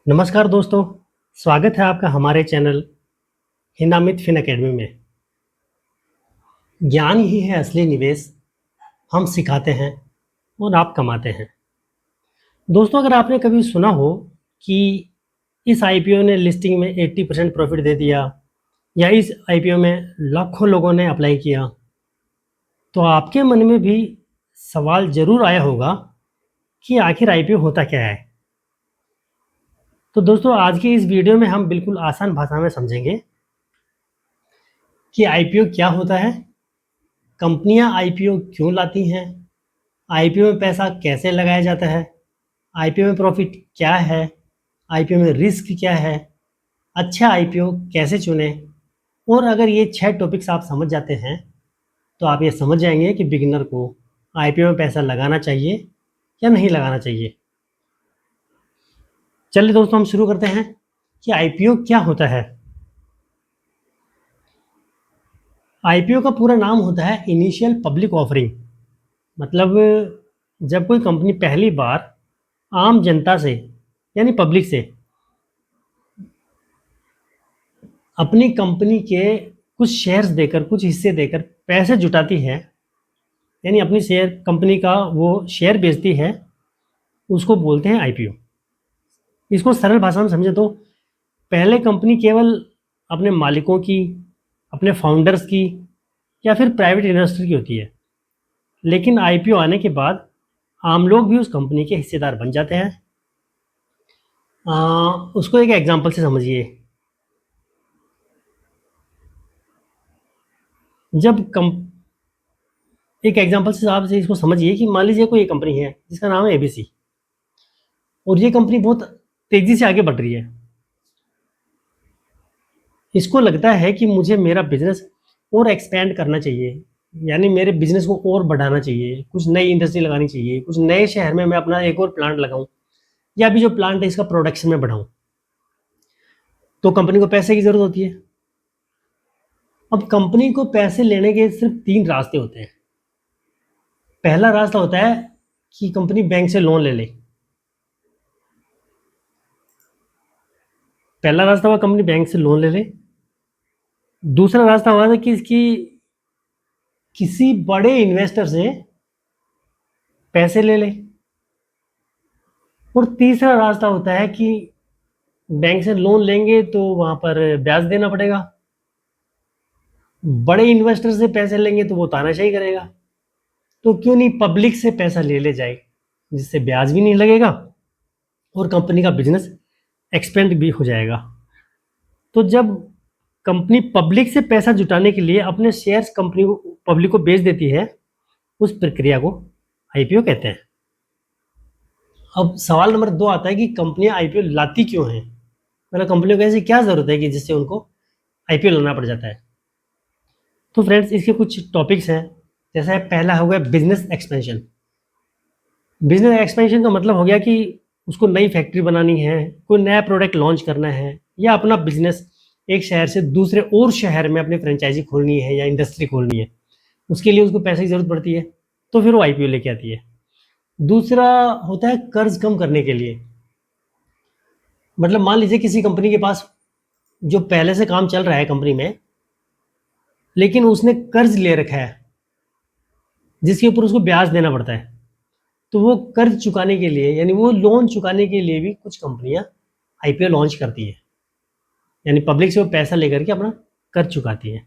नमस्कार दोस्तों, स्वागत है आपका हमारे चैनल हिनामित फिन एकेडमी में। ज्ञान ही है असली निवेश, हम सिखाते हैं और आप कमाते हैं। दोस्तों, अगर आपने कभी सुना हो कि इस आईपीओ ने लिस्टिंग में 80% प्रॉफिट दे दिया या इस आईपीओ में लाखों लोगों ने अप्लाई किया, तो आपके मन में भी सवाल ज़रूर आया होगा कि आखिर आईपीओ होता क्या है। तो दोस्तों, आज की इस वीडियो में हम बिल्कुल आसान भाषा में समझेंगे कि आईपीओ क्या होता है, कंपनियां आईपीओ क्यों लाती हैं, आईपीओ में पैसा कैसे लगाया जाता है, आईपीओ में प्रॉफिट क्या है, आईपीओ में रिस्क क्या है, अच्छा आईपीओ कैसे चुने। और अगर ये 6 टॉपिक्स आप समझ जाते हैं तो आप ये समझ जाएंगे कि बिगिनर को आईपीओ में पैसा लगाना चाहिए या नहीं लगाना चाहिए। चलिए दोस्तों, हम शुरू करते हैं कि आईपीओ क्या होता है। आईपीओ का पूरा नाम होता है इनिशियल पब्लिक ऑफरिंग। मतलब जब कोई कंपनी पहली बार आम जनता से यानी पब्लिक से अपनी कंपनी के कुछ शेयर्स देकर, कुछ हिस्से देकर पैसे जुटाती है, यानी अपनी शेयर कंपनी का वो शेयर बेचती है, उसको बोलते हैं आईपीओ। इसको सरल भाषा में समझे तो पहले कंपनी केवल अपने मालिकों की, अपने फाउंडर्स की या फिर प्राइवेट इन्वेस्टर की होती है, लेकिन आईपीओ आने के बाद आम लोग भी उस कंपनी के हिस्सेदार बन जाते हैं। उसको एक एग्जांपल से समझिए। जब कम एक एग्जांपल से आप से इसको समझिए कि मान लीजिए कोई एक कंपनी है जिसका नाम है एबीसी, और ये कंपनी बहुत तेजी से आगे बढ़ रही है। इसको लगता है कि मुझे मेरा बिजनेस और एक्सपेंड करना चाहिए, यानी मेरे बिजनेस को और बढ़ाना चाहिए, कुछ नई इंडस्ट्री लगानी चाहिए, कुछ नए शहर में मैं अपना एक और प्लांट लगाऊं, या अभी जो प्लांट है इसका प्रोडक्शन में बढ़ाऊं। तो कंपनी को पैसे की जरूरत होती है। अब कंपनी को पैसे लेने के सिर्फ 3 रास्ते होते हैं। पहला रास्ता होता है कि कंपनी बैंक से लोन ले ले। पहला रास्ता हुआ कंपनी बैंक से लोन ले ले। दूसरा रास्ता हुआ था कि इसकी किसी बड़े इन्वेस्टर से पैसे ले ले। और तीसरा रास्ता होता है कि बैंक से लोन लेंगे तो वहां पर ब्याज देना पड़ेगा। बड़े इन्वेस्टर से पैसे लेंगे तो वो तानाशाही करेगा, तो क्यों नहीं पब्लिक से पैसा ले ले जाए, जिससे ब्याज भी नहीं लगेगा और कंपनी का बिजनेस एक्सपेंड भी हो जाएगा। तो जब कंपनी पब्लिक से पैसा जुटाने के लिए अपने शेयर्स कंपनी को पब्लिक को बेच देती है, उस प्रक्रिया को आईपीओ कहते हैं। अब सवाल नंबर 2 आता है कि कंपनियां आईपीओ लाती क्यों हैं, मतलब कंपनियों को ऐसी क्या जरूरत है कि जिससे उनको आईपीओ लाना पड़ जाता है। तो फ्रेंड्स, इसके कुछ टॉपिक्स हैं। जैसा पहला हो गया बिजनेस एक्सपेंशन। बिजनेस एक्सपेंशन का मतलब हो गया कि उसको नई फैक्ट्री बनानी है, कोई नया प्रोडक्ट लॉन्च करना है, या अपना बिजनेस एक शहर से दूसरे और शहर में अपनी फ्रेंचाइजी खोलनी है या इंडस्ट्री खोलनी है। उसके लिए उसको पैसे की जरूरत पड़ती है, तो फिर वो आईपीओ लेके आती है। दूसरा होता है कर्ज कम करने के लिए। मतलब मान लीजिए किसी कंपनी के पास जो पहले से काम चल रहा है कंपनी में, लेकिन उसने कर्ज ले रखा है जिसके ऊपर उसको ब्याज देना पड़ता है, तो वो कर्ज चुकाने के लिए, यानी वो लोन चुकाने के लिए भी कुछ कंपनियां आईपीओ लॉन्च करती है, यानी पब्लिक से वो पैसा लेकर के अपना कर्ज चुकाती है।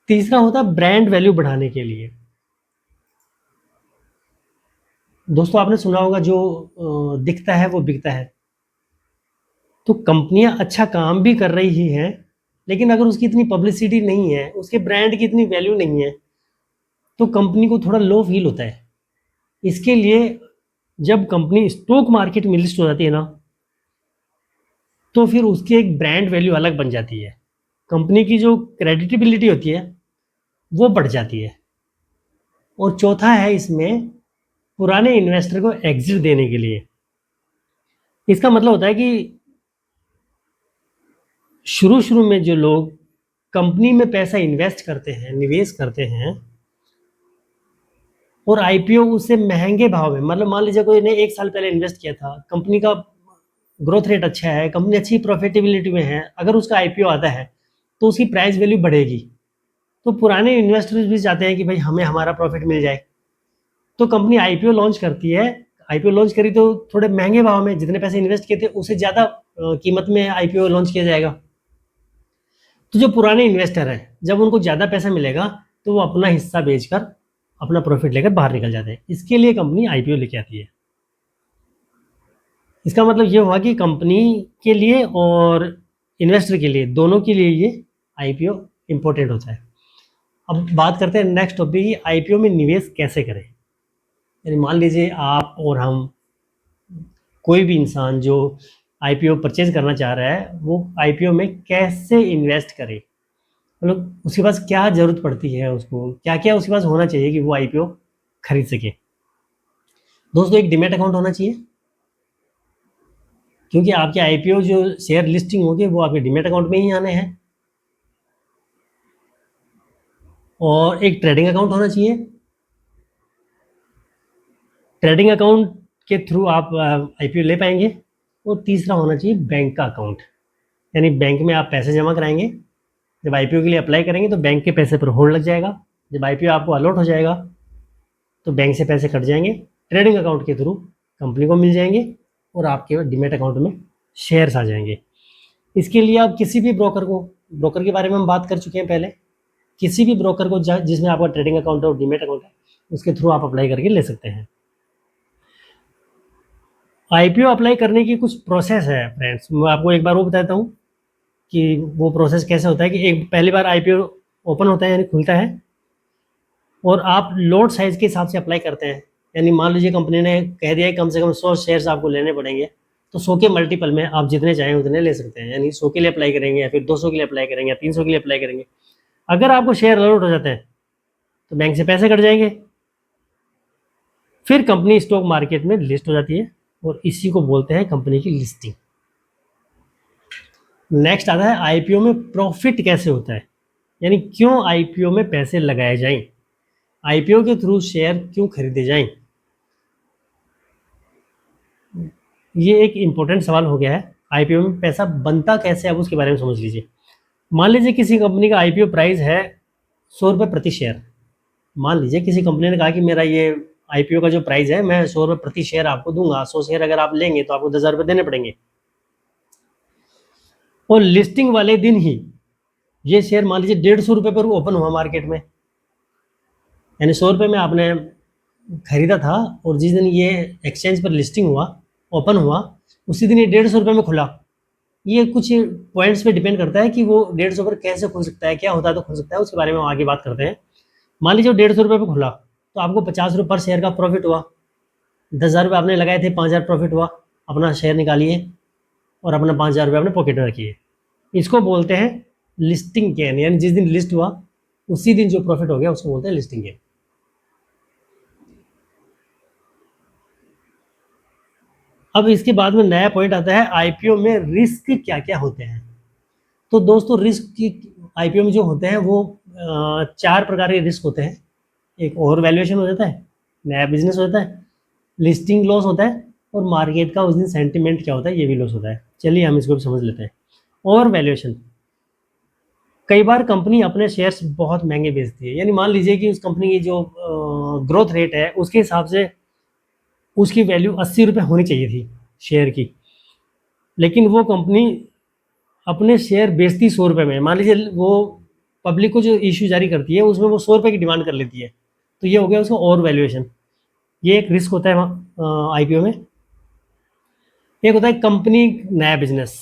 तीसरा होता है ब्रांड वैल्यू बढ़ाने के लिए। दोस्तों, आपने सुना होगा जो दिखता है वो बिकता है। तो कंपनियां अच्छा काम भी कर रही ही हैं, लेकिन अगर उसकी इतनी पब्लिसिटी नहीं है, उसके ब्रांड की इतनी वैल्यू नहीं है, तो कंपनी को थोड़ा लो फील होता है। इसके लिए जब कंपनी स्टॉक मार्केट में लिस्ट हो जाती है ना, तो फिर उसकी एक ब्रांड वैल्यू अलग बन जाती है। कंपनी की जो क्रेडिटेबिलिटी होती है वो बढ़ जाती है। और चौथा है इसमें पुराने इन्वेस्टर को एग्जिट देने के लिए। इसका मतलब होता है कि शुरू शुरू में जो लोग कंपनी में पैसा इन्वेस्ट करते हैं, निवेश करते हैं, और आईपीओ उससे महंगे भाव में, मतलब मान लीजिए कोई ने 1 साल पहले इन्वेस्ट किया था, कंपनी का ग्रोथ रेट अच्छा है, कंपनी अच्छी प्रॉफिटेबिलिटी में है, अगर उसका आईपीओ आता है तो उसकी प्राइस वैल्यू बढ़ेगी। तो पुराने इन्वेस्टर्स भी चाहते हैं कि भाई हमें हमारा प्रॉफिट मिल जाए, तो कंपनी आईपीओ लॉन्च करती है। आईपीओ लॉन्च करी तो थोड़े महंगे भाव में, जितने पैसे इन्वेस्ट किए थे उससे ज़्यादा कीमत में आईपीओ लॉन्च किया जाएगा। तो जो पुराने इन्वेस्टर हैं, जब उनको ज़्यादा पैसा मिलेगा तो वो अपना हिस्सा बेचकर अपना प्रॉफिट लेकर बाहर निकल जाते हैं। इसके लिए कंपनी आईपीओ लेके आती है। इसका मतलब ये हुआ कि कंपनी के लिए और इन्वेस्टर के लिए, दोनों के लिए ये आईपीओ इम्पोर्टेंट होता है। अब बात करते हैं नेक्स्ट टॉपिक की, आईपीओ में निवेश कैसे करें। यानी मान लीजिए आप और हम, कोई भी इंसान जो आईपीओ परचेज करना चाह रहा है, वो आईपीओ में कैसे इन्वेस्ट करे, मतलब उसके पास क्या ज़रूरत पड़ती है, उसको क्या क्या उसके पास होना चाहिए कि वो आईपीओ खरीद सके। दोस्तों, एक डीमैट अकाउंट होना चाहिए, क्योंकि आपके आईपीओ जो शेयर लिस्टिंग होगी वो आपके डीमैट अकाउंट में ही आने हैं। और एक ट्रेडिंग अकाउंट होना चाहिए। ट्रेडिंग अकाउंट के थ्रू आप आईपीओ ले पाएंगे। और तीसरा होना चाहिए बैंक का अकाउंट, यानी बैंक में आप पैसे जमा कराएंगे। जब आईपीओ के लिए अप्लाई करेंगे तो बैंक के पैसे पर होल्ड लग जाएगा। जब आईपीओ आपको अलॉट हो जाएगा तो बैंक से पैसे कट जाएंगे, ट्रेडिंग अकाउंट के थ्रू कंपनी को मिल जाएंगे और आपके डीमैट अकाउंट में शेयर्स आ जाएंगे। इसके लिए आप किसी भी ब्रोकर के बारे में हम बात कर चुके हैं पहले, किसी भी ब्रोकर को जिसमें आपका ट्रेडिंग अकाउंट है और डीमैट अकाउंट है, उसके थ्रू आप अप्लाई करके ले सकते हैं। आईपीओ अप्लाई करने की कुछ प्रोसेस है फ्रेंड्स, मैं आपको एक बार वो बताता हूँ कि वो प्रोसेस कैसे होता है। कि एक पहली बार आईपीओ ओपन होता है, यानी खुलता है, और आप लॉट साइज़ के हिसाब से अप्लाई करते हैं। यानी मान लीजिए कंपनी ने कह दिया है कम से कम 100 शेयर्स आपको लेने पड़ेंगे, तो 100 के मल्टीपल में आप जितने चाहें उतने ले सकते हैं। यानी 100 के लिए अप्लाई करेंगे, या फिर 200 के लिए अप्लाई करेंगे, या 300 के लिए अप्लाई करेंगे। अगर आपको शेयर अलॉट हो जाते हैं तो बैंक से पैसे कट जाएंगे, फिर कंपनी स्टॉक मार्केट में लिस्ट हो जाती है, और इसी को बोलते हैं कंपनी की लिस्टिंग। नेक्स्ट आता है आईपीओ में प्रॉफिट कैसे होता है, यानी क्यों आईपीओ में पैसे लगाए जाएं, आईपीओ के थ्रू शेयर क्यों खरीदे जाएं। ये एक इम्पोर्टेंट सवाल हो गया है। आईपीओ में पैसा बनता कैसे, अब उसके बारे में समझ लीजिए। मान लीजिए किसी कंपनी का आईपीओ प्राइस है 100 रुपये प्रति शेयर। मान लीजिए किसी कंपनी ने कहा कि मेरा ये आईपीओ का जो प्राइस है, मैं 100 रुपये प्रति शेयर आपको दूंगा, 100 शेयर अगर आप लेंगे तो आपको 10,000 रुपये देने पड़ेंगे। और लिस्टिंग वाले दिन ही ये शेयर मान लीजिए 150 रुपये पर ओपन हुआ मार्केट में, यानी 100 रुपये में आपने खरीदा था, और जिस दिन ये एक्सचेंज पर लिस्टिंग हुआ, ओपन हुआ, उसी दिन ये 150 रुपये में खुला। ये कुछ पॉइंट्स पे डिपेंड करता है कि वो 150 पर कैसे खुल सकता है, क्या होता है तो खुल सकता है, उसके बारे में हम आगे बात करते हैं। मान लीजिए 150 रुपये पर खुला तो आपको 50 रुपये पर शेयर का प्रॉफिट हुआ। 10,000 रुपये आपने लगाए थे, 5,000 प्रॉफिट हुआ, अपना शेयर निकालिए और अपना 5,000 रुपये अपने पॉकेट में रखिए। इसको बोलते हैं लिस्टिंग गेन, यानी जिस दिन लिस्ट हुआ उसी दिन जो प्रॉफिट हो गया उसको बोलते हैं लिस्टिंग गेन। अब इसके बाद में नया पॉइंट आता है, आईपीओ में रिस्क क्या क्या होते हैं। तो दोस्तों, रिस्क की आईपीओ में जो होते हैं वो 4 प्रकार के रिस्क होते हैं। एक ओवर वैल्यूएशन हो जाता है, नया बिजनेस होता है, लिस्टिंग लॉस होता है, और मार्केट का उस दिन सेंटिमेंट क्या होता है ये भी लॉस होता है। चलिए हम इसको भी समझ लेते हैं। ओवर वैल्यूएशन, कई बार कंपनी अपने शेयर्स बहुत महंगे बेचती है। यानी मान लीजिए कि उस कंपनी की जो ग्रोथ रेट है उसके हिसाब से उसकी वैल्यू 80 रुपये होनी चाहिए थी शेयर की, लेकिन वो कंपनी अपने शेयर बेचती 100 रुपये में। मान लीजिए वो पब्लिक को जो इशू जारी करती है उसमें वो 100 रुपये की डिमांड कर लेती है, तो ये हो गया उसका ओवर वैल्यूएशन। ये एक रिस्क होता है आईपीओ में। एक होता है कंपनी नया बिजनेस।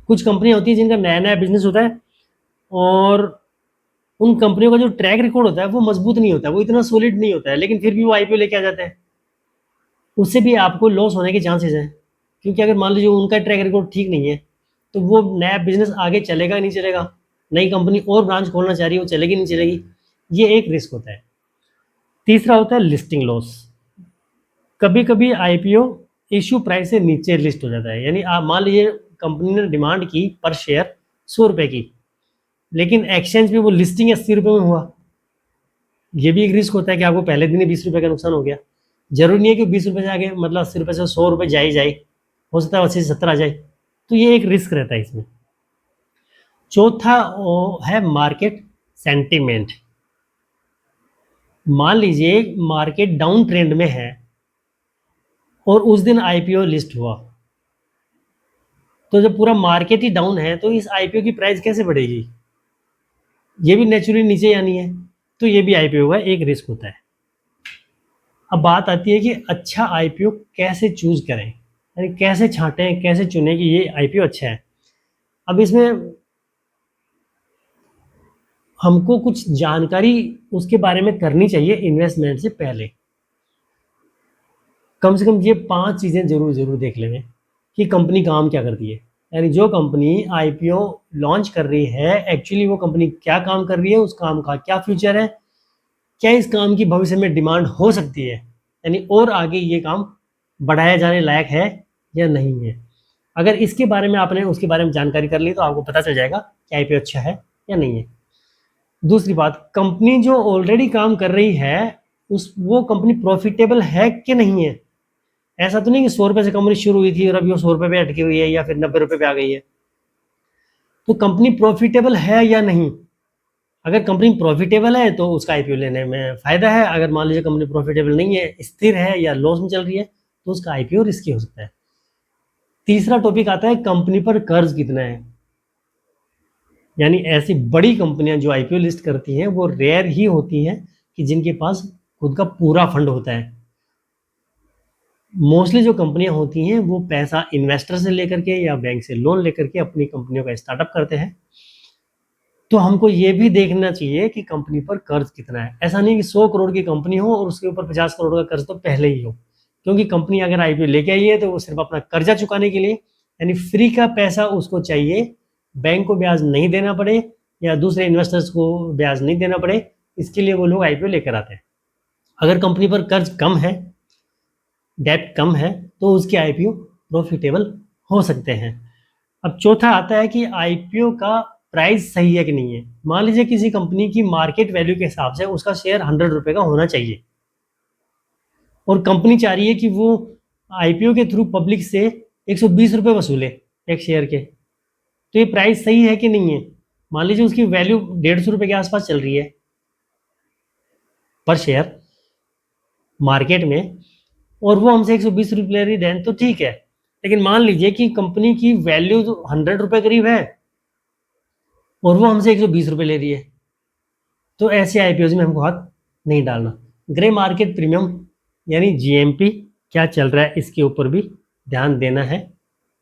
कुछ कंपनियां होती हैं जिनका नया नया बिजनेस होता है, और उन कंपनियों का जो ट्रैक रिकॉर्ड होता है वो मजबूत नहीं होता है, वो इतना सॉलिड नहीं होता है, लेकिन फिर भी वो आईपीओ लेके आ जाते हैं। उससे भी आपको लॉस होने के चांसेस हैं, क्योंकि अगर मान लीजिए उनका ट्रैक रिकॉर्ड ठीक नहीं है तो वो नया बिजनेस आगे चलेगा नहीं चलेगा। नई कंपनी और ब्रांच खोलना चाह रही है, वो चलेगी नहीं चलेगी। ये एक रिस्क होता है। तीसरा होता है लिस्टिंग लॉस। कभी कभी आईपीओ इशू प्राइस से नीचे लिस्ट हो जाता है, यानी आप मान लीजिए कंपनी ने डिमांड की पर शेयर 100 रुपये की, लेकिन एक्सचेंज पे वो लिस्टिंग 80 रुपये में हुआ। ये भी एक रिस्क होता है कि आपको पहले दिन ही 20 रुपये का नुकसान हो गया। जरूरी नहीं है कि 20 रुपये से आगे मतलब 80 रुपये से 100 रुपये जाए। हो सकता है 80 से 70 आ जाए, तो ये एक रिस्क रहता है इसमें। चौथा वो है मार्केट सेंटिमेंट। मान लीजिए मार्केट डाउन ट्रेंड में है और उस दिन आईपीओ लिस्ट हुआ, तो जब पूरा मार्केट ही डाउन है तो इस आईपीओ की प्राइस कैसे बढ़ेगी? ये भी नेचुरली नीचे आनी है, तो ये भी आईपीओ का एक रिस्क होता है। अब बात आती है कि अच्छा आईपीओ कैसे चूज करें, यानी कैसे छांटें, कैसे चुनें कि ये आईपीओ अच्छा है। अब इसमें हमको कुछ जानकारी उसके बारे में करनी चाहिए इन्वेस्टमेंट से पहले। कम से कम ये 5 चीज़ें ज़रूर देख लेंगे कि कंपनी काम क्या करती है, यानी जो कंपनी आईपीओ लॉन्च कर रही है एक्चुअली वो कंपनी क्या काम कर रही है, उस काम का क्या फ्यूचर है, क्या इस काम की भविष्य में डिमांड हो सकती है, यानी और आगे ये काम बढ़ाया जाने लायक है या नहीं है। अगर इसके बारे में आपने उसके बारे में जानकारी कर ली तो आपको पता चल जाएगा कि आईपीओ अच्छा है या नहीं है। दूसरी बात, कंपनी जो ऑलरेडी काम कर रही है वो कंपनी प्रॉफिटेबल है कि नहीं है। ऐसा तो नहीं कि 100 रुपए से कंपनी शुरू हुई थी और अभी वो 100 रुपए पे अटकी हुई है या फिर 90 रुपए पे आ गई है। तो कंपनी प्रॉफिटेबल है या नहीं। अगर कंपनी प्रॉफिटेबल है तो उसका आईपीओ लेने में फायदा है। अगर मान लीजिए कंपनी प्रॉफिटेबल नहीं है, स्थिर है या लॉस में चल रही है, तो उसका आईपीओ रिस्की हो सकता है। तीसरा टॉपिक आता है कंपनी पर कर्ज कितना है। यानी ऐसी बड़ी कंपनियां जो आईपीओ लिस्ट करती हैं वो रेयर ही होती हैं कि जिनके पास खुद का पूरा फंड होता है। मोस्टली जो कंपनियां होती हैं वो पैसा इन्वेस्टर से लेकर के या बैंक से लोन लेकर के अपनी कंपनियों का स्टार्टअप करते हैं। तो हमको ये भी देखना चाहिए कि कंपनी पर कर्ज कितना है। ऐसा नहीं कि 100 करोड़ की कंपनी हो और उसके ऊपर 50 करोड़ का कर्ज तो पहले ही हो, क्योंकि कंपनी अगर आईपीओ लेके आई है तो वो सिर्फ अपना कर्जा चुकाने के लिए, यानी फ्री का पैसा उसको चाहिए, बैंक को ब्याज नहीं देना पड़े या दूसरे इन्वेस्टर्स को ब्याज नहीं देना पड़े, इसके लिए वो लोग आईपीओ लेकर आते हैं। अगर कंपनी पर कर्ज कम है, डेट कम है, तो उसके आईपीओ प्रॉफिटेबल हो सकते हैं। अब चौथा आता है कि आईपीओ का प्राइस सही है कि नहीं है। मान लीजिए किसी कंपनी की मार्केट वैल्यू के हिसाब से उसका शेयर 100 रुपए का होना चाहिए और कंपनी चाह रही है कि वो आईपीओ के थ्रू पब्लिक से 120 रुपए वसूले एक शेयर के, तो ये प्राइस सही है कि नहीं है। मान लीजिए उसकी वैल्यू 150 रुपए के आसपास चल रही है पर शेयर मार्केट में, और वो हमसे 120 रुपये ले रही है तो ठीक है। लेकिन मान लीजिए कि कंपनी की वैल्यू तो 100 रुपए करीब है और वो हमसे 120 रुपये ले रही है, तो ऐसे आईपीओ में हमको हाथ नहीं डालना। ग्रे मार्केट प्रीमियम यानी जीएमपी क्या चल रहा है इसके ऊपर भी ध्यान देना है।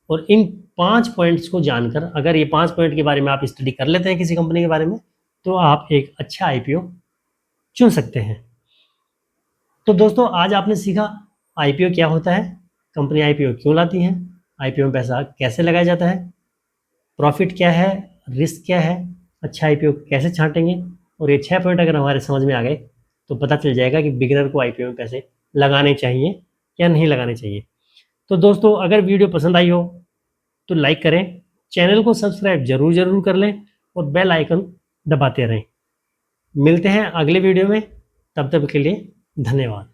और इन 5 पॉइंट्स को जानकर, अगर ये 5 पॉइंट के बारे में आप स्टडी कर लेते हैं किसी कंपनी के बारे में, तो आप एक अच्छा आईपीओ चुन सकते हैं। तो दोस्तों आज आपने सीखा आईपीओ क्या होता है, कंपनी आईपीओ क्यों लाती हैं, आईपीओ में पैसा कैसे लगाया जाता है, प्रॉफिट क्या है, रिस्क क्या है, अच्छा आईपीओ कैसे छांटेंगे। और ये 6 पॉइंट अगर हमारे समझ में आ गए तो पता चल जाएगा कि बिगिनर को आईपीओ में पैसे लगाने चाहिए या नहीं लगाने चाहिए। तो दोस्तों अगर वीडियो पसंद आई हो तो लाइक करें, चैनल को सब्सक्राइब जरूर कर लें और बेल आइकन दबाते रहें। मिलते हैं अगले वीडियो में, तब तक के लिए धन्यवाद।